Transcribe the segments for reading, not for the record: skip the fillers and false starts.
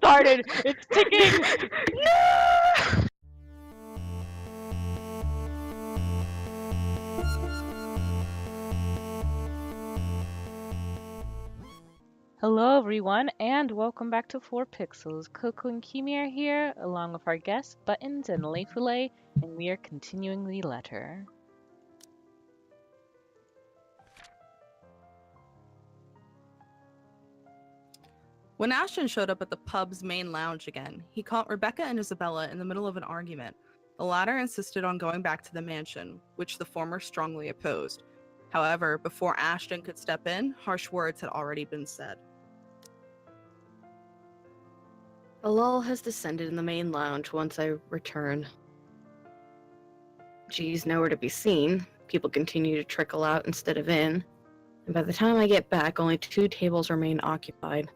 started. It's ticking. No! Hello, everyone, and welcome back to 4pixels. Coco and Kimi are here, along with our guests, Buttons and Leifule, and we are continuing the letter. When Ashton showed up at the pub's main lounge again, he caught Rebecca and Isabella in the middle of an argument. The latter insisted on going back to the mansion, which the former strongly opposed. However, before Ashton could step in, harsh words had already been said. A lull has descended in the main lounge once I return. G's nowhere to be seen. People continue to trickle out instead of in. And by the time I get back, only 2 tables remain occupied.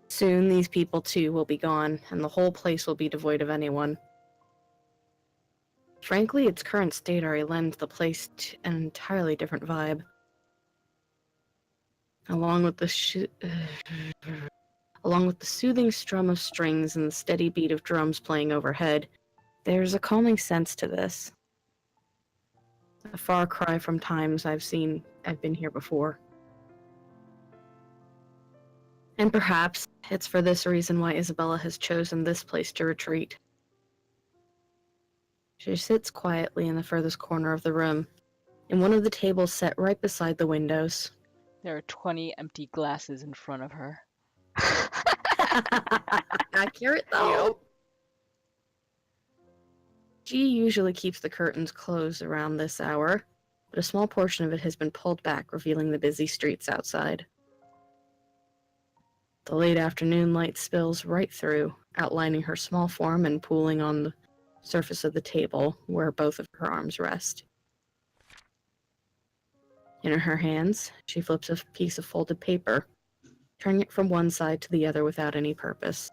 Soon, these people too will be gone, and the whole place will be devoid of anyone. Frankly, its current state already lends the place an entirely different vibe. Along with the soothing strum of strings and the steady beat of drums playing overhead, there's a calming sense to this. A far cry from times I've been here before. And perhaps it's for this reason why Isabella has chosen this place to retreat. She sits quietly in the furthest corner of the room, in one of the tables set right beside the windows. There are 20 empty glasses in front of her. Accurate, though. G usually keeps the curtains closed around this hour, but a small portion of it has been pulled back, revealing the busy streets outside. The late afternoon light spills right through, outlining her small form and pooling on the surface of the table where both of her arms rest. In her hands, she flips a piece of folded paper, turning it from one side to the other without any purpose.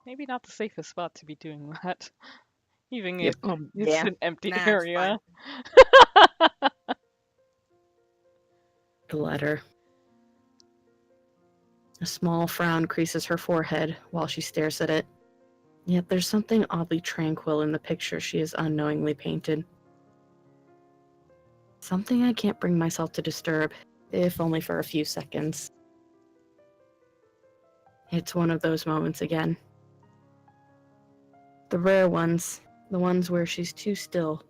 Maybe not the safest spot to be doing that. Even Yep. if it's an empty area. The letter. A small frown creases her forehead while she stares at it. Yet there's something oddly tranquil in the picture she has unknowingly painted. Something I can't bring myself to disturb, if only for a few seconds. It's one of those moments again. The rare ones, the ones where she's too still,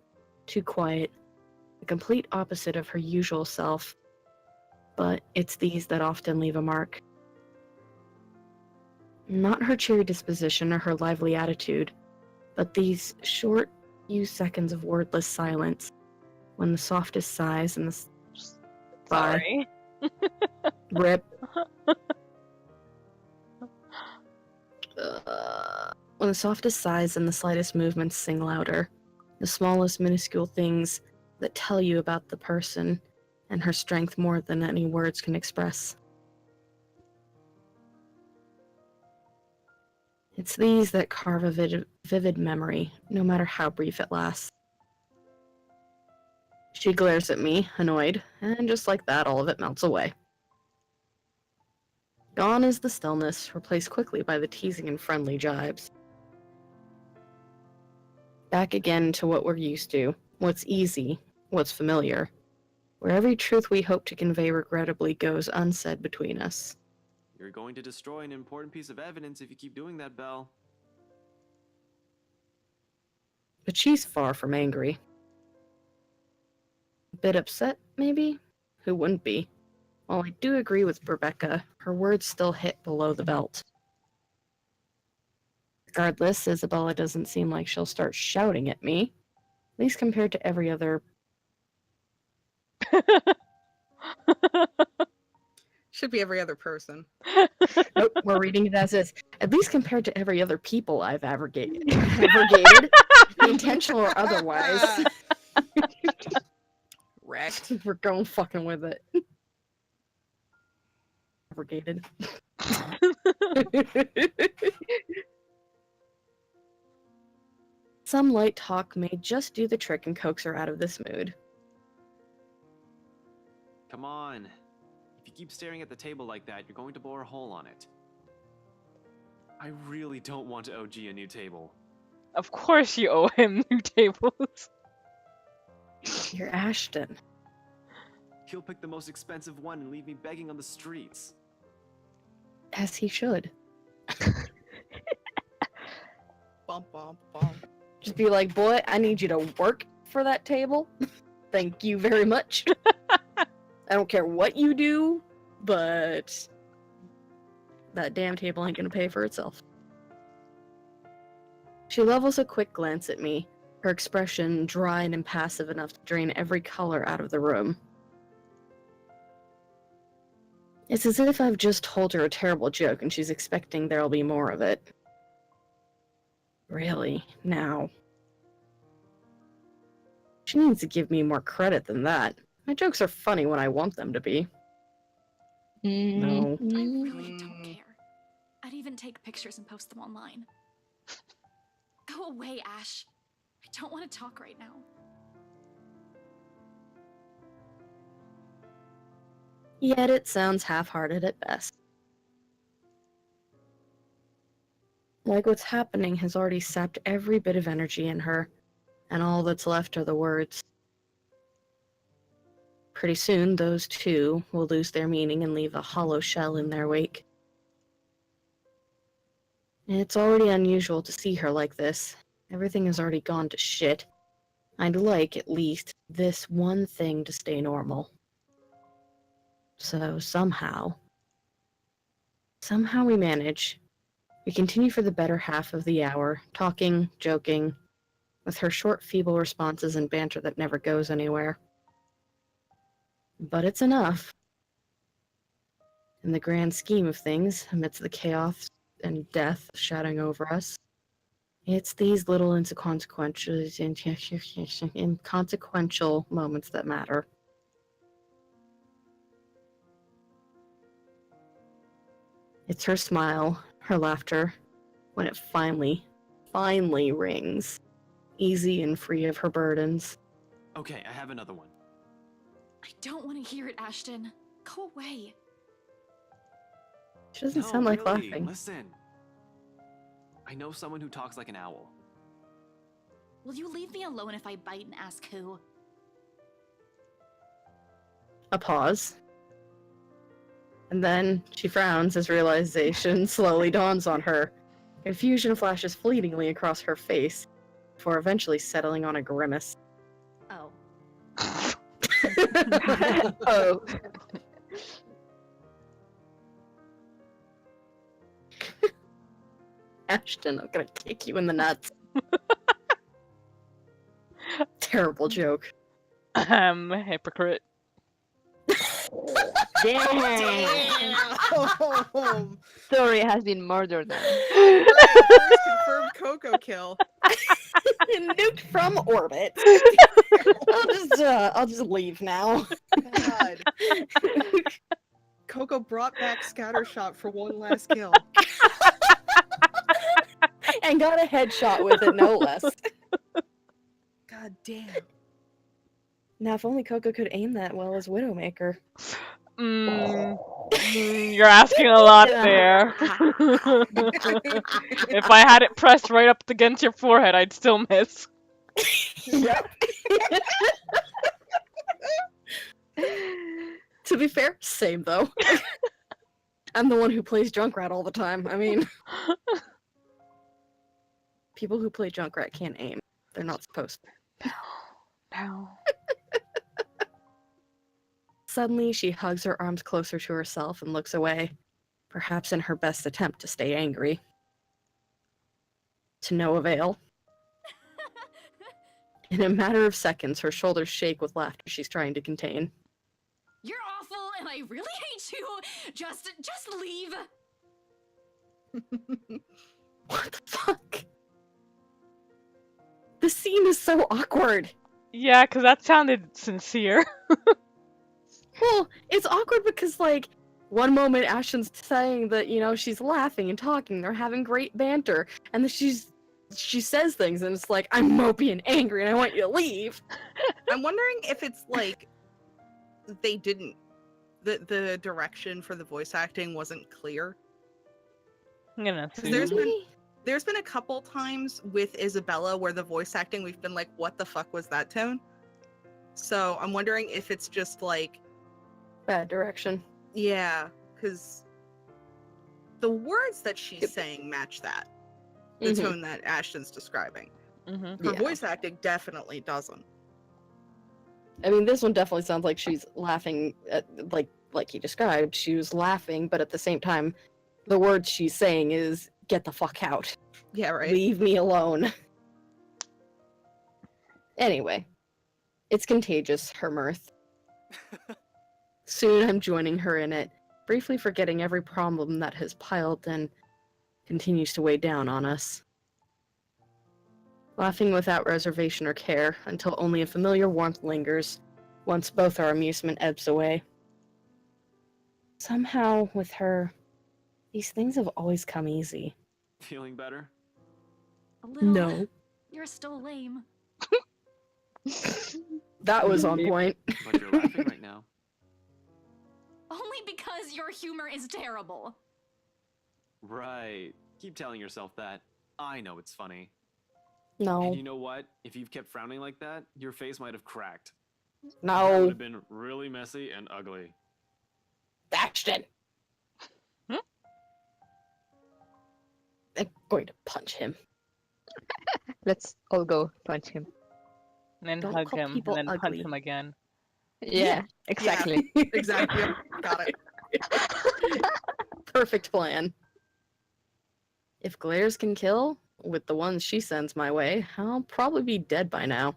too quiet, the complete opposite of her usual self. But it's these that often leave a mark. Not her cheery disposition or her lively attitude, but these short few seconds of wordless silence, when the softest sighs and the Sorry. Rip. When the softest sighs and the slightest movements sing louder, the smallest minuscule things that tell you about the person and her strength more than any words can express. It's these that carve a vivid memory, no matter how brief it lasts. She glares at me, annoyed, and just like that, all of it melts away. Gone is the stillness, replaced quickly by the teasing and friendly jibes. Back again to what we're used to, what's easy, what's familiar, where every truth we hope to convey regrettably goes unsaid between us. You're going to destroy an important piece of evidence if you keep doing that, Belle. But she's far from angry. A bit upset, maybe? Who wouldn't be? While I do agree with Rebecca, her words still hit below the belt. Regardless, Isabella doesn't seem like she'll start shouting at me, at least compared to every other... Should be every other person. Nope, we're reading it as is. At least compared to every other people I've abrogated, intentional or otherwise. Wrecked. We're going fucking with it. Abrogated. Some light talk may just do the trick and coax her out of this mood. Come on. If you keep staring at the table like that, you're going to bore a hole on it. I really don't want to OG a new table. Of course you owe him new tables. You're Ashton. He'll pick the most expensive one and leave me begging on the streets. As he should. Bump, bump, bump. Just be like, boy, I need you to work for that table. Thank you very much. I don't care what you do, but that damn table ain't gonna pay for itself. She levels a quick glance at me, her expression dry and impassive enough to drain every color out of the room. It's as if I've just told her a terrible joke and she's expecting there'll be more of it. Really? Now? She needs to give me more credit than that. My jokes are funny when I want them to be. No. I really don't care. I'd even take pictures and post them online. Go away, Ash. I don't want to talk right now. Yet it sounds half-hearted at best. Like what's happening has already sapped every bit of energy in her, and all that's left are the words. Pretty soon, those two will lose their meaning and leave a hollow shell in their wake. It's already unusual to see her like this. Everything has already gone to shit. I'd like, at least, this one thing to stay normal. So somehow we manage. We continue for the better half of the hour, talking, joking, with her short, feeble responses and banter that never goes anywhere. But it's enough. In the grand scheme of things, amidst the chaos and death shadowing over us, it's these little inconsequential moments that matter. It's her smile, her laughter, when it finally rings, easy and free of her burdens. Okay, I have another one. I don't want to hear it, Ashton. Go away. She doesn't No, sound like really, laughing. Listen. I know someone who talks like an owl. Will you leave me alone if I bite and ask who? A pause. And then she frowns as realization slowly dawns on her. Confusion flashes fleetingly across her face, before eventually settling on a grimace. Oh. Oh. Ashton, I'm gonna kick you in the nuts. Terrible joke. Hypocrite. Damn. Story has been murdered now. First confirmed Coco kill. Nuked from orbit. I'll just leave now. God. Coco brought back Scattershot for one last kill. And got a headshot with it, no less. God damn. Now, if only Coco could aim that well as Widowmaker. You're asking a lot there. If I had it pressed right up against your forehead, I'd still miss. Yep. To be fair, same though. I'm the one who plays Junkrat all the time. I mean, people who play Junkrat can't aim. They're not supposed to. No. Suddenly, she hugs her arms closer to herself and looks away, perhaps in her best attempt to stay angry. To no avail. In a matter of seconds, her shoulders shake with laughter she's trying to contain. You're awful, and I really hate you. Just leave. What the fuck? The scene is so awkward. Yeah, because that sounded sincere. Well, it's awkward because, like, one moment Ashton's saying that, you know, she's laughing and talking, they're having great banter, and then she says things and it's like, I'm mopey and angry and I want you to leave. I'm wondering if it's like they didn't the direction for the voice acting wasn't clear. I'm gonna 'Cause assume. there's been a couple times with Isabella where the voice acting we've been like, what the fuck was that tone? So I'm wondering if it's just like, Bad direction. yeah, because the words that she's saying match that, the Mhm. tone that Ashton's describing. Mm-hmm. Her Yeah. voice acting definitely doesn't. I mean, this one definitely sounds like she's laughing at, like you described. She was laughing, but at the same time, the words she's saying is "Get the fuck out, Yeah, right. leave me alone." Anyway, it's contagious. Her mirth. Soon, I'm joining her in it, briefly forgetting every problem that has piled and continues to weigh down on us. Laughing without reservation or care until only a familiar warmth lingers, once both our amusement ebbs away. Somehow, with her, these things have always come easy. Feeling better? A little. No. You're still lame. That was on point. But you're laughing right now. Only because your humor is terrible. Right. Keep telling yourself that. I know it's funny. No. And you know what? If you've kept frowning like that, your face might have cracked. That would No. have been really messy and ugly. Ashton! Hmm? I'm going to punch him. Let's all go punch him. And then Don't hug call him, people and then punch ugly. him again. Yeah, exactly. Exactly. Got it. Perfect plan. If glares can kill, with the ones she sends my way, I'll probably be dead by now.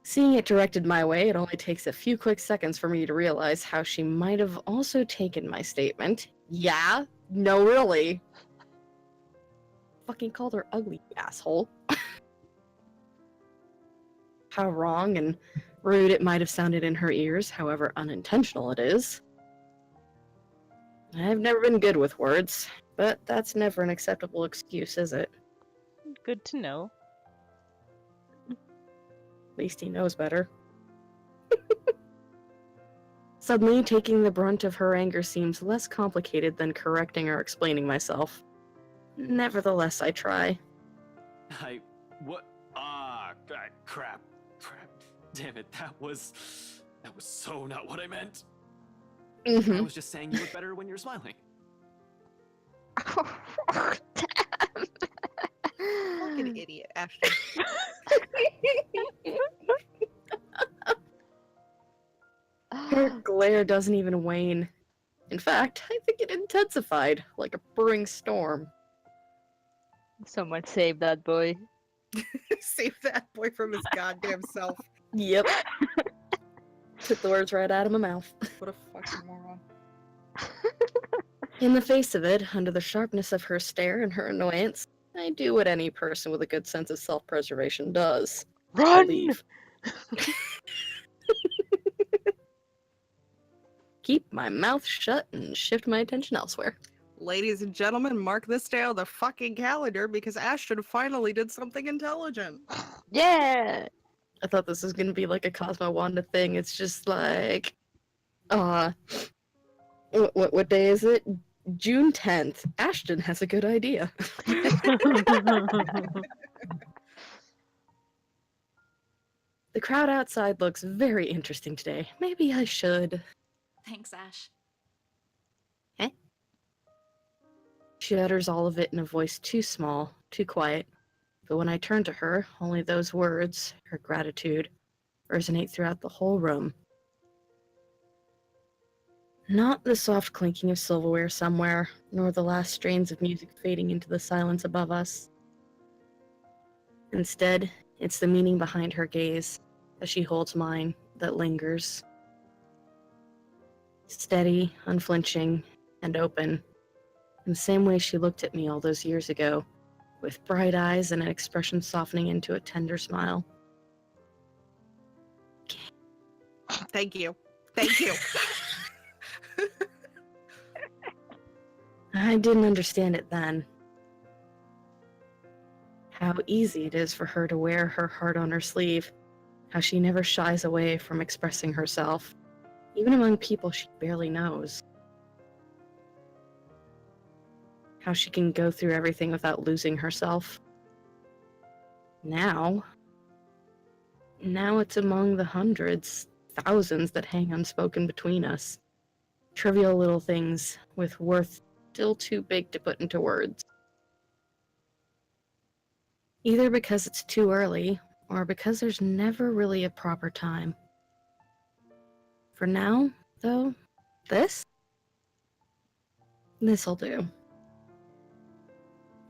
Seeing it directed my way, it only takes a few quick seconds for me to realize how she might have also taken my statement. Yeah? No, really? Fucking called her ugly, you asshole. How wrong and rude it might have sounded in her ears, however unintentional it is. I've never been good with words, but that's never an acceptable excuse, is it? Good to know. At least he knows better. Suddenly, taking the brunt of her anger seems less complicated than correcting or explaining myself. Nevertheless, I try. What? God, crap. Damn it, that was so not what I meant. I Mm-hmm. was just saying you look better when you're smiling. Fucking idiot, Ashton. Her glare doesn't even wane. In fact, I think it intensified, like a brewing storm. Someone save that boy. Save that boy from his goddamn self. Yep. Took the words right out of my mouth. What a fucking moron. In the face of it, under the sharpness of her stare and her annoyance, I do what any person with a good sense of self-preservation does. I Run! leave. Keep my mouth shut and shift my attention elsewhere. Ladies and gentlemen, mark this day on the fucking calendar because Ashton finally did something intelligent. Yeah! I thought this was gonna be like a Cosmo Wanda thing. It's just like, what day is it? June 10th. Ashton has a good idea. The crowd outside looks very interesting today. Maybe I should. Thanks, Ash. She utters all of it in a voice too small, too quiet. But when I turn to her, only those words, her gratitude, resonate throughout the whole room. Not the soft clinking of silverware somewhere, nor the last strains of music fading into the silence above us. Instead, it's the meaning behind her gaze, as she holds mine, that lingers. Steady, unflinching, and open, in the same way she looked at me all those years ago, with bright eyes and an expression softening into a tender smile. Thank you. Thank you. I didn't understand it then. How easy it is for her to wear her heart on her sleeve. how she never shies away from expressing herself, even among people she barely knows. How she can go through everything without losing herself. Now it's among the hundreds, thousands that hang unspoken between us. Trivial little things with worth still too big to put into words. Either because it's too early, or because there's never really a proper time. For now, though, this'll do.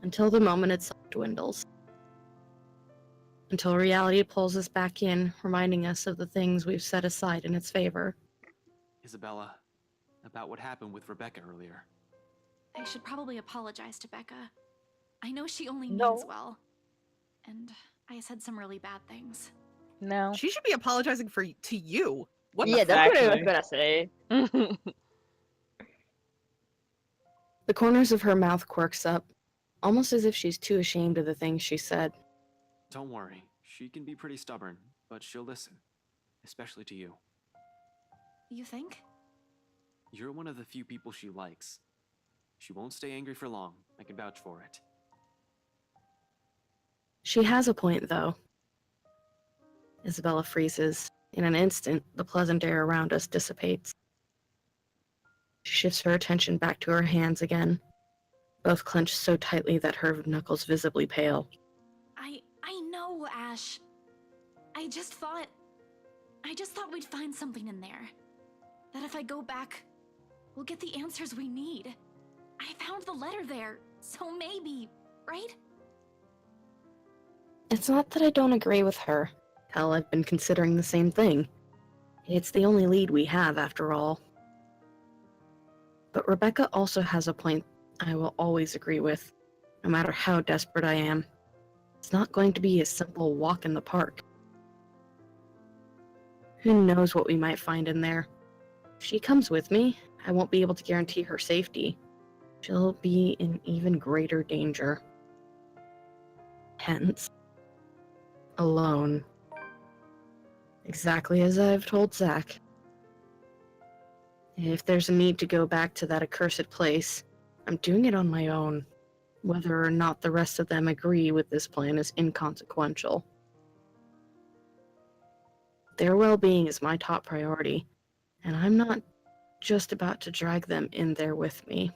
Until the moment itself dwindles. Until reality pulls us back in, reminding us of the things we've set aside in its favor. Isabella, about what happened with Rebecca earlier. I should probably apologize to Becca. I know she only No. means well. And I said some really bad things. No. She should be apologizing to you. What Yeah, the that's what I was Exactly. gonna say. The corners of her mouth quirks up, almost as if she's too ashamed of the things she said. Don't worry, she can be pretty stubborn, but she'll listen. Especially to you. You think? You're one of the few people she likes. She won't stay angry for long, I can vouch for it. She has a point, though. Isabella freezes. In an instant, the pleasant air around us dissipates. She shifts her attention back to her hands again, both clenched so tightly that her knuckles visibly pale. I know, Ash. I just thought we'd find something in there. That if I go back, we'll get the answers we need. I found the letter there, so maybe, right? It's not that I don't agree with her. Hell, I've been considering the same thing. It's the only lead we have, after all. But Rebecca also has a point I will always agree with, no matter how desperate I am. It's not going to be a simple walk in the park. Who knows what we might find in there? If she comes with me, I won't be able to guarantee her safety. She'll be in even greater danger. Hence, alone. Exactly as I've told Zach. If there's a need to go back to that accursed place, I'm doing it on my own. Whether or not the rest of them agree with this plan is inconsequential. Their well-being is my top priority, and I'm not just about to drag them in there with me.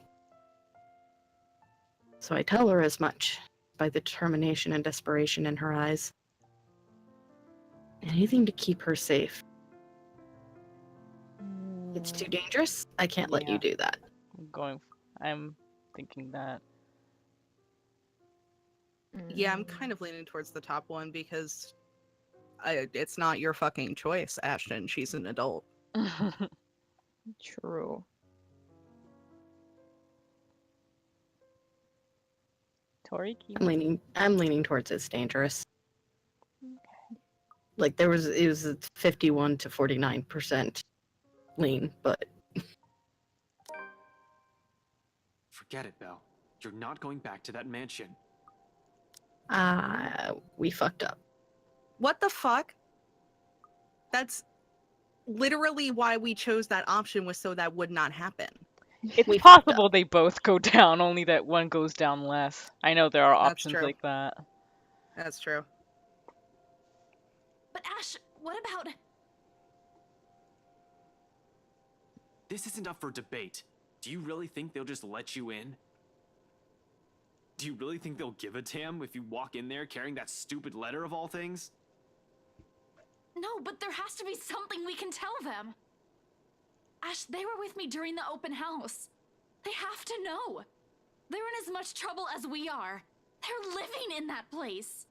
So I tell her as much, by the determination and desperation in her eyes. Anything to keep her safe. It's too dangerous. I can't let you do that. I'm thinking that. Yeah, I'm kind of leaning towards the top one because it's not your fucking choice, Ashton. She's an adult. True. Tori, I'm leaning towards it's dangerous. Like it was a 51 to 49% lean, but Forget it, Belle. You're not going back to that mansion. we fucked up. What the fuck? That's literally why we chose that option, was so that would not happen. It's We fucked possible they both go down, only that one goes down less. I know there are That's options true. like that. That's true. But Ash, what about... This isn't up for debate. Do you really think they'll just let you in? Do you really think they'll give a damn if you walk in there carrying that stupid letter of all things? No, but there has to be something we can tell them. Ash, they were with me during the open house. They have to know. They're in as much trouble as we are. They're living in that place.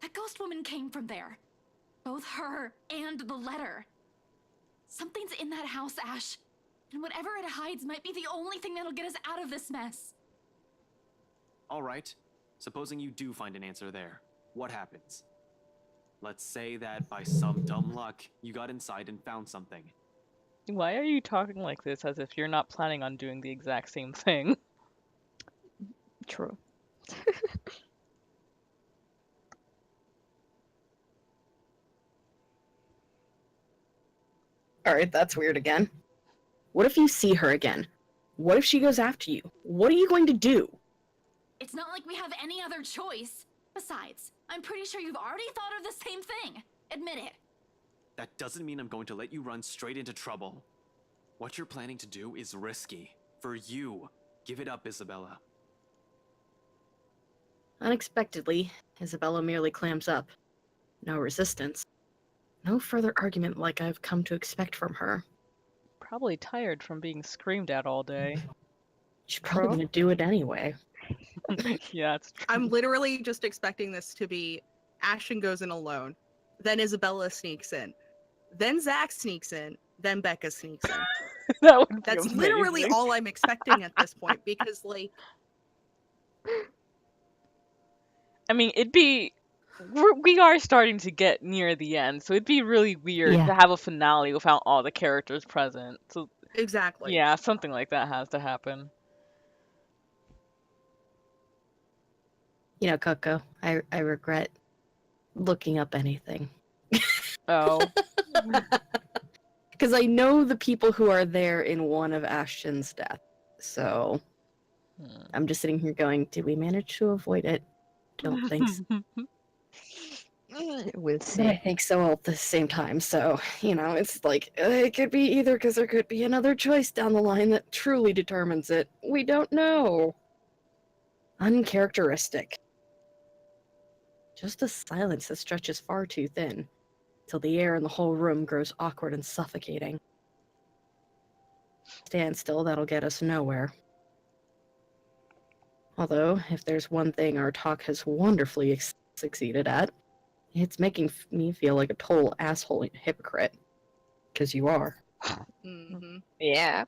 That ghost woman came from there. Both her and the letter. Something's in that house, Ash. And whatever it hides might be the only thing that'll get us out of this mess. All right. Supposing you do find an answer there, what happens? Let's say that by some dumb luck, you got inside and found something. Why are you talking like this as if you're not planning on doing the exact same thing? True. Alright, that's weird again. What if you see her again? What if she goes after you? What are you going to do? It's not like we have any other choice. Besides, I'm pretty sure you've already thought of the same thing. Admit it. That doesn't mean I'm going to let you run straight into trouble. What you're planning to do is risky. For you. Give it up, Isabella. Unexpectedly, Isabella merely clams up. No resistance. No further argument like I've come to expect from her. Probably tired from being screamed at all day. She's probably Bro. gonna do it anyway. Yeah, it's true. I'm literally just expecting this to be Ashton goes in alone, then Isabella sneaks in, then Zach sneaks in, then Becca sneaks in. That would be That's literally amazing. all I'm expecting at this point because, like, I mean, we are starting to get near the end, so it'd be really weird Yeah. to have a finale without all the characters present. So exactly. yeah, something like that has to happen. You know, Coco, I regret looking up anything. Oh, Because I know the people who are there in one of Ashton's deaths. So I'm just sitting here going, did we manage to avoid it? Don't think so. We'll But I see. think so all at the same time. So, you know, it's like, it could be either because there could be another choice down the line that truly determines it. We don't know. Uncharacteristic. Just a silence that stretches far too thin, till the air in the whole room grows awkward and suffocating. Stand still, that'll get us nowhere. Although, if there's one thing our talk has wonderfully succeeded at, it's making me feel like a total asshole hypocrite. Because you are. Mm-hmm. Yeah.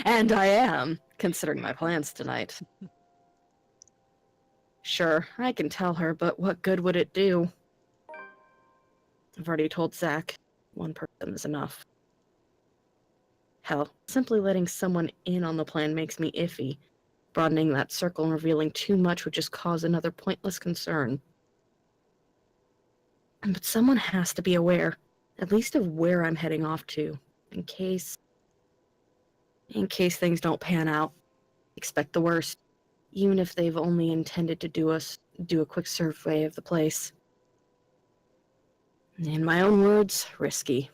And I am, considering my plans tonight. Sure, I can tell her, but what good would it do? I've already told Zach. One person is enough. Hell, simply letting someone in on the plan makes me iffy. Broadening that circle and revealing too much would just cause another pointless concern. But someone has to be aware, at least of where I'm heading off to, in case things don't pan out. Expect the worst, even if they've only intended to do a quick survey of the place. In my own words, risky.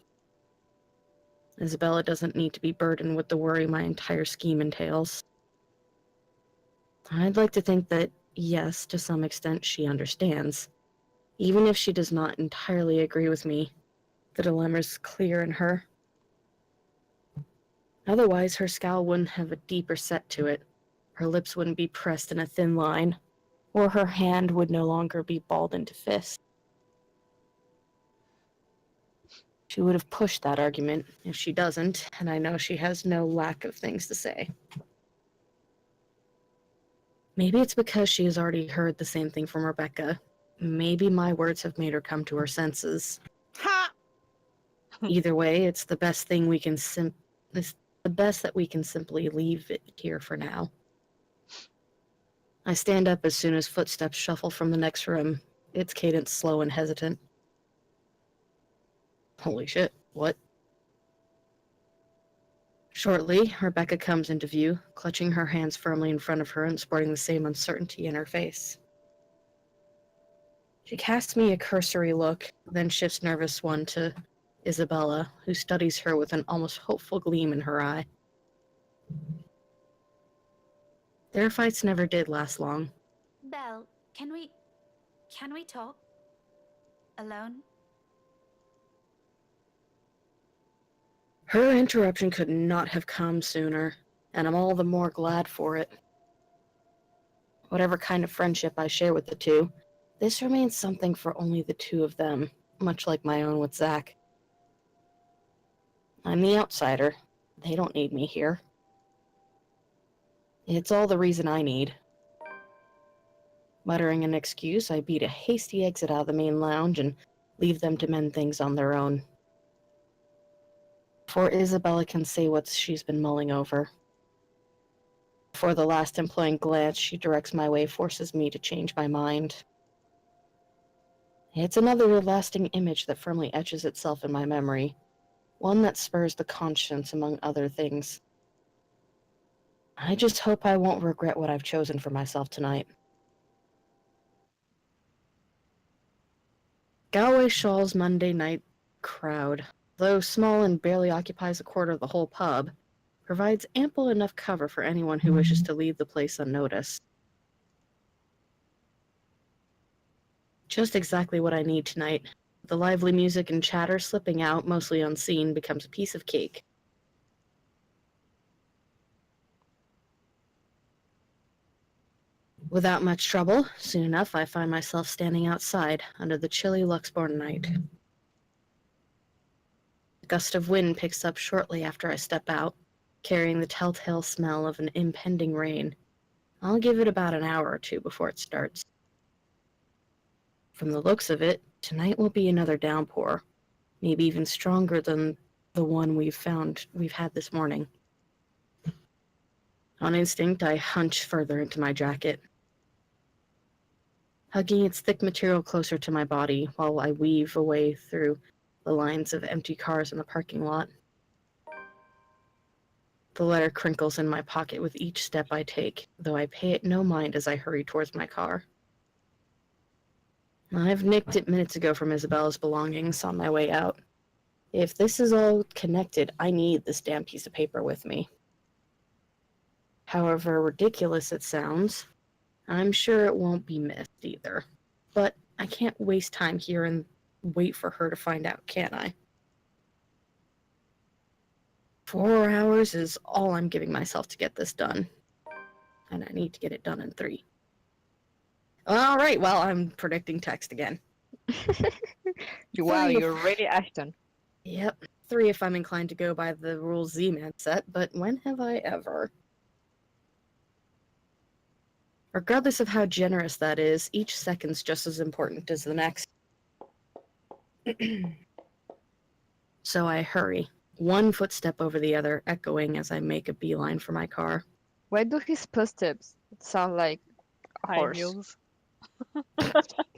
Isabella doesn't need to be burdened with the worry my entire scheme entails. I'd like to think that, yes, to some extent she understands. Even if she does not entirely agree with me, the dilemma's clear in her. Otherwise, her scowl wouldn't have a deeper set to it. Her lips wouldn't be pressed in a thin line, or her hand would no longer be balled into fists. She would have pushed that argument. If she doesn't, and I know she has no lack of things to say. Maybe it's because she has already heard the same thing from Rebecca. Maybe my words have made her come to her senses. Ha! Either way, it's the best thing we can it's the best that we can simply leave it here for now. I stand up as soon as footsteps shuffle from the next room, its cadence slow and hesitant. Holy shit, what? Shortly, Rebecca comes into view, clutching her hands firmly in front of her and sporting the same uncertainty in her face. She casts me a cursory look, then shifts nervous one to Isabella, who studies her with an almost hopeful gleam in her eye. Their fights never did last long. Belle, can we talk? Alone? Her interruption could not have come sooner, and I'm all the more glad for it. Whatever kind of friendship I share with the two, this remains something for only the two of them, much like my own with Zach. I'm the outsider. They don't need me here. It's all the reason I need. Muttering an excuse, I beat a hasty exit out of the main lounge and leave them to mend things on their own. Before Isabella can say what she's been mulling over. Before the last imploring glance she directs my way forces me to change my mind. It's another lasting image that firmly etches itself in my memory, one that spurs the conscience among other things. I just hope I won't regret what I've chosen for myself tonight. Galway Shaw's Monday night crowd, though small and barely occupies a quarter of the whole pub, provides ample enough cover for anyone who wishes to leave the place unnoticed. Just exactly what I need tonight. The lively music and chatter slipping out, mostly unseen, becomes a piece of cake. Without much trouble, soon enough I find myself standing outside under the chilly Luxborn night. A gust of wind picks up shortly after I step out, carrying the telltale smell of an impending rain. I'll give it about an hour or two before it starts. From the looks of it, tonight will be another downpour, maybe even stronger than the one we've had this morning. On instinct, I hunch further into my jacket, hugging its thick material closer to my body while I weave away through the lines of empty cars in the parking lot. The letter crinkles in my pocket with each step I take, though I pay it no mind as I hurry towards my car. I've nicked it minutes ago from Isabella's belongings on my way out. If this is all connected, I need this damn piece of paper with me. However ridiculous it sounds, I'm sure it won't be missed either. But I can't waste time here and wait for her to find out, can I? 4 hours is all I'm giving myself to get this done. And I need to get it done in 3. All right, well, I'm predicting text again. Wow, 3 you're really Ashton. Yep, 3 if I'm inclined to go by the rules Z-Man set, but when have I ever? Regardless of how generous that is, each second's just as important as the next. So I hurry, one footstep over the other, echoing as I make a beeline for my car. Why do his footsteps sound like a High horse? heels.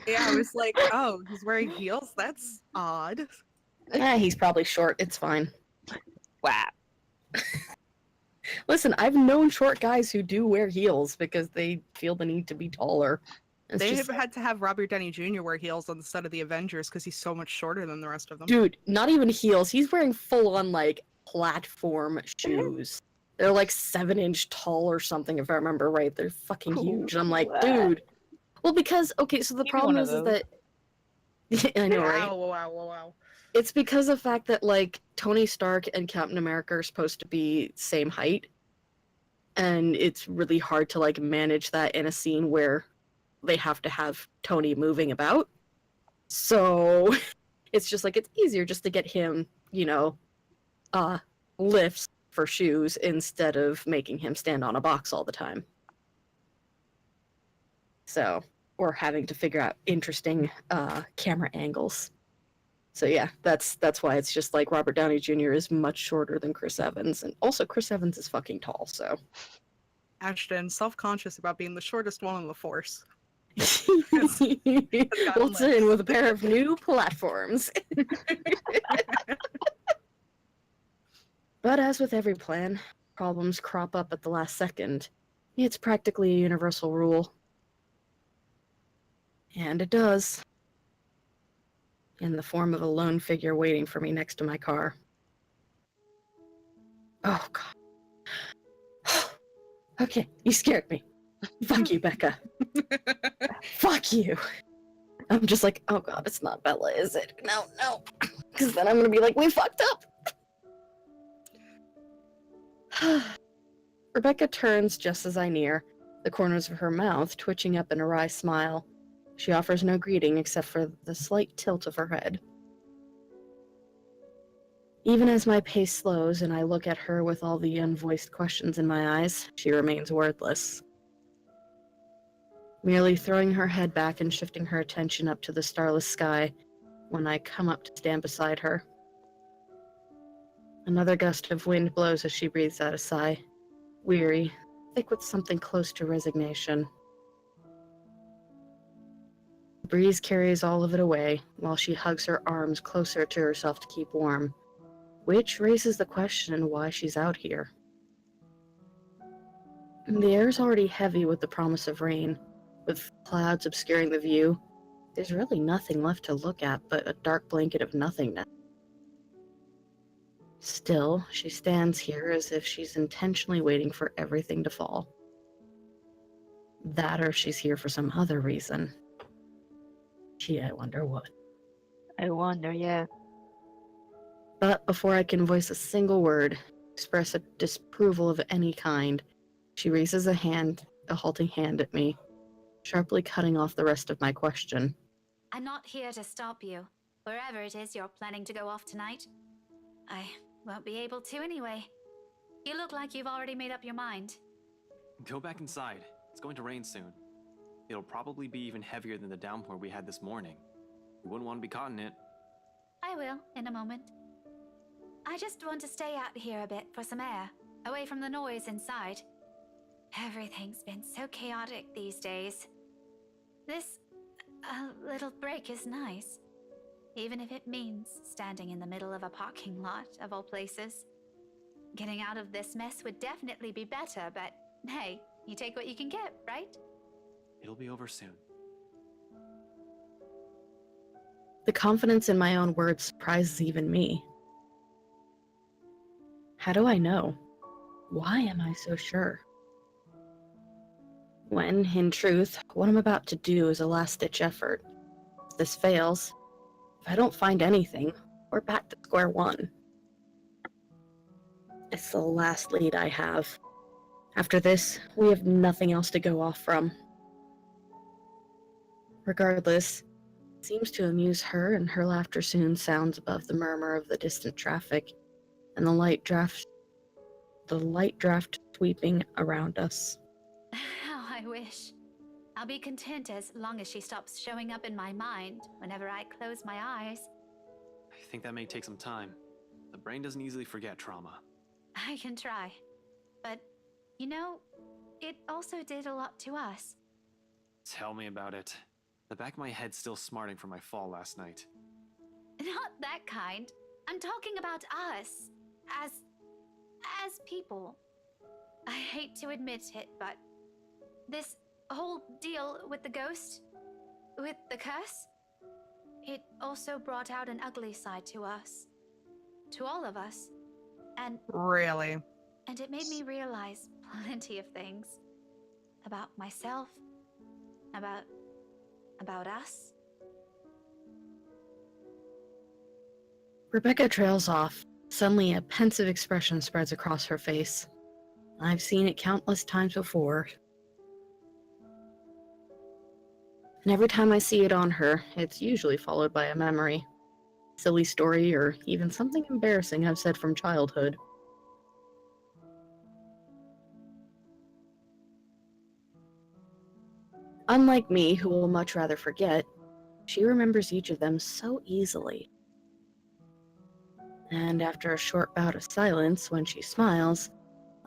Yeah, I was like, oh, he's wearing heels? That's odd. He's probably short, it's fine. Wow. Listen, I've known short guys who do wear heels because they feel the need to be taller. It's They just, have had to have Robert Downey Jr. wear heels on the set of the Avengers because he's so much shorter than the rest of them. dude, not even heels. He's wearing full-on, like, platform shoes. They're like 7-inch tall or something, if I remember right. They're fucking huge. And I'm like, What? dude. Well, because, okay, so the Give me problem one of is that... I know, right? Wow. It's because of the fact that, like, Tony Stark and Captain America are supposed to be same height. And it's really hard to, like, manage that in a scene where they have to have Tony moving about. So it's just like, it's easier just to get him, lifts for shoes instead of making him stand on a box all the time. So, or having to figure out interesting camera angles. So yeah, that's why it's just like Robert Downey Jr. is much shorter than Chris Evans, and also Chris Evans is fucking tall, so. Ashton, self-conscious about being the shortest one on the force. Waltz in with a pair of new platforms. But as with every plan, problems crop up at the last second. It's practically a universal rule. And it does. In the form of a lone figure waiting for me next to my car. Oh, God. Okay, you scared me. Fuck you, Becca. Fuck you. I'm just like, oh God, it's not Bella, is it? No. Because then I'm gonna be like, we fucked up. Rebecca turns just as I near, the corners of her mouth twitching up in a wry smile. She offers no greeting except for the slight tilt of her head. Even as my pace slows and I look at her with all the unvoiced questions in my eyes, she remains wordless. Merely throwing her head back and shifting her attention up to the starless sky when I come up to stand beside her. Another gust of wind blows as she breathes out a sigh, weary, thick with something close to resignation. The breeze carries all of it away, while she hugs her arms closer to herself to keep warm, which raises the question why she's out here. The air's already heavy with the promise of rain. With clouds obscuring the view, there's really nothing left to look at but a dark blanket of nothingness. Still, she stands here as if she's intentionally waiting for everything to fall. That or she's here for some other reason. Gee, I wonder what. I wonder, yeah. But before I can voice a single word, express a disapproval of any kind, she raises a halting hand at me, sharply cutting off the rest of my question. I'm not here to stop you, wherever it is you're planning to go off tonight. I won't be able to anyway. You look like you've already made up your mind. Go back inside. It's going to rain soon. It'll probably be even heavier than the downpour we had this morning. You wouldn't want to be caught in it. I will, in a moment. I just want to stay out here a bit for some air, away from the noise inside. Everything's been so chaotic these days. This little break is nice, even if it means standing in the middle of a parking lot, of all places. Getting out of this mess would definitely be better, but hey, you take what you can get, right? It'll be over soon. The confidence in my own words surprises even me. How do I know? Why am I so sure? When, in truth, what I'm about to do is a last-ditch effort. If this fails, if I don't find anything, we're back to square one. It's the last lead I have. After this, we have nothing else to go off from. Regardless, it seems to amuse her, and her laughter soon sounds above the murmur of the distant traffic and the light draft sweeping around us. How I wish. I'll be content as long as she stops showing up in my mind whenever I close my eyes. I think that may take some time. The brain doesn't easily forget trauma. I can try. But, you know, it also did a lot to us. Tell me about it. The back of my head's still smarting from my fall last night. Not that kind. I'm talking about us. As people. I hate to admit it, but this whole deal with the ghost, with the curse, it also brought out an ugly side to us. To all of us. Really? And it made me realize plenty of things. About myself. About us. Rebecca trails off. Suddenly, a pensive expression spreads across her face. I've seen it countless times before. And every time I see it on her, it's usually followed by a memory. Silly story, or even something embarrassing I've said from childhood. Unlike me, who will much rather forget, she remembers each of them so easily. And after a short bout of silence, when she smiles,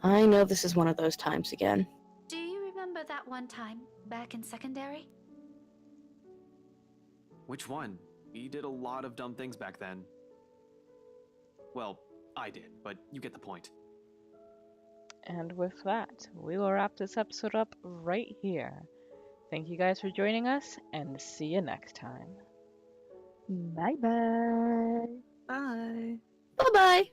I know this is one of those times again. Do you remember that one time back in secondary? Which one? We did a lot of dumb things back then. Well, I did, but you get the point. And with that, we will wrap this episode up right here. Thank you guys for joining us, and see you next time. Bye bye. Bye. Bye-bye!